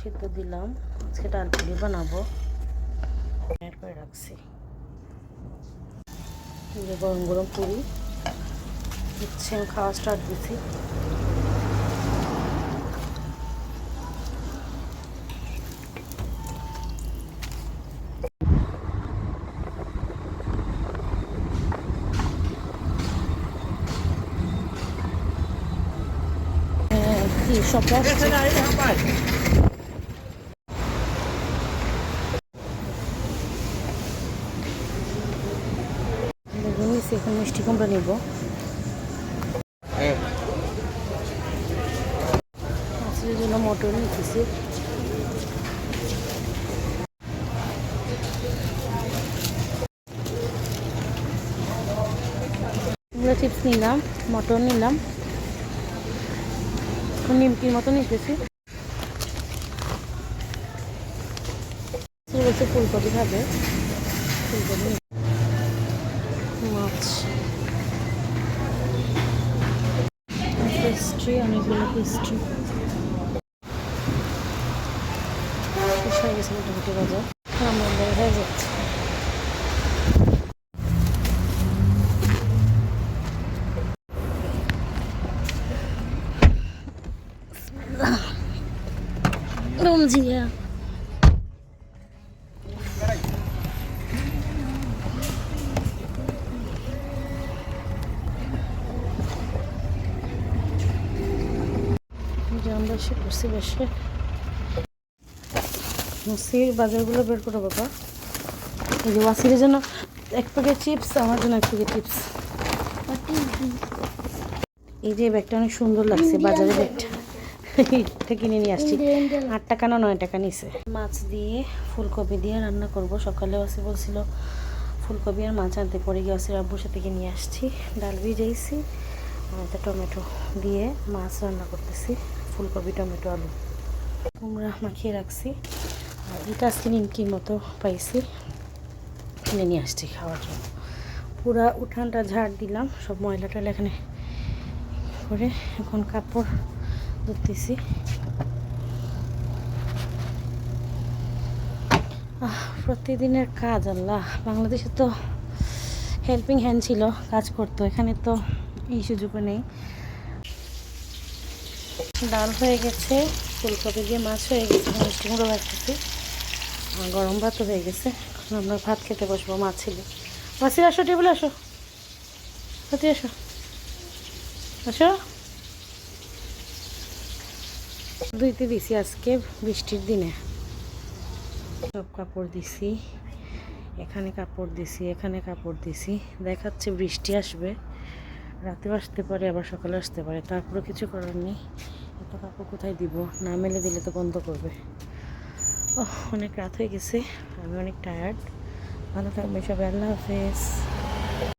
সিদ্ধ দিলাম, আজকে ডাল পুরি বানাবো, অ্যাড করে রাখছি। গরম গরম পুরি হচ্ছে, আমি খাওয়া স্টার্ট দিছি। কি সব এখন মিষ্টি কুমড়া নিব। মাছের জন্য মটর নিতেছি। চিপস নিলাম, মটর নিলাম, নিমকির মতো নিতেছি। বলছে ফুলকপি খাবে, ফুলকপি মাছ, পেস্ট্রি, অনেকগুলো পেস্ট্রি শেষ হয়ে গেছে মোটামুটি বাজার। আমার হয়ে যাচ্ছে। রমজিয়া আমরা এসে করছি বসে। মুসির বাজারগুলো বের করো বাবা। এই যে ওয়াসিরের জন্য এক প্যাকেট চিপস, আমার জন্য এক প্যাকেট চিপস। এই যে ব্যাগটা অনেক সুন্দর লাগছে, বাজারে ব্যাগটা এটা কিনে নিয়ে আসছি। 8 টাকা না 9 টাকা নিছে। মাছ দিয়ে ফুলকপি দিয়ে রান্না করব। সকালে ওয়াসি বলছিল ফুলকপি আর মাছ আনতে, পরে গিয়ে ওয়াসির আব্বুর সাথে নিয়ে আসছি। ডাল ভিজাইছি, টমেটো দিয়ে মাছ রান্না করতেছি, ফুলকপি টমেটো আলু কুমড়া মাখিয়ে রাখছি। আর এটা আজকে নিমকির মতো পাইছি, কিনে নিয়ে আসছি খাওয়ার জন্য। পুরা উঠানটা ঝাড় দিলাম, সব ময়লা টয়লা এখানে করে এখন কাপড় ধুতেছি। প্রতিদিনের কাজ, আল্লাহ। বাংলাদেশে তো হেল্পিং হ্যান্ড ছিল, কাজ করতো, এখানে তো এই সুযোগও নেই। ডাল হয়ে গেছে, ফুলকপি দিয়ে মাছ হয়ে গেছে, মিষ্টি কুমড়ো রাখতেছি, গরম ভাতও হয়ে গেছে। এখন আমরা ভাত খেতে বসবো। মাছ ছিল। মাসি আসো, টেবিলে আসো, সাথে আসো, আসো। ধুইতে দিছি আজকে বৃষ্টির দিনে, সব কাপড় দিছি, এখানে কাপড় দিছি, এখানে কাপড় দিছি। দেখাচ্ছে বৃষ্টি আসবে, রাতেও আসতে পারে, আবার সকালে আসতে পারে, তারপরে কিছু করার নেই। এত কাপড় কোথায় দিব, না মেলে দিলে তো বন্ধ করবে। অনেক রাত হয়ে গেছে, আমি অনেক টায়ার্ড। ভালো থাকবে সবাই, আল্লাহ হাফেজ।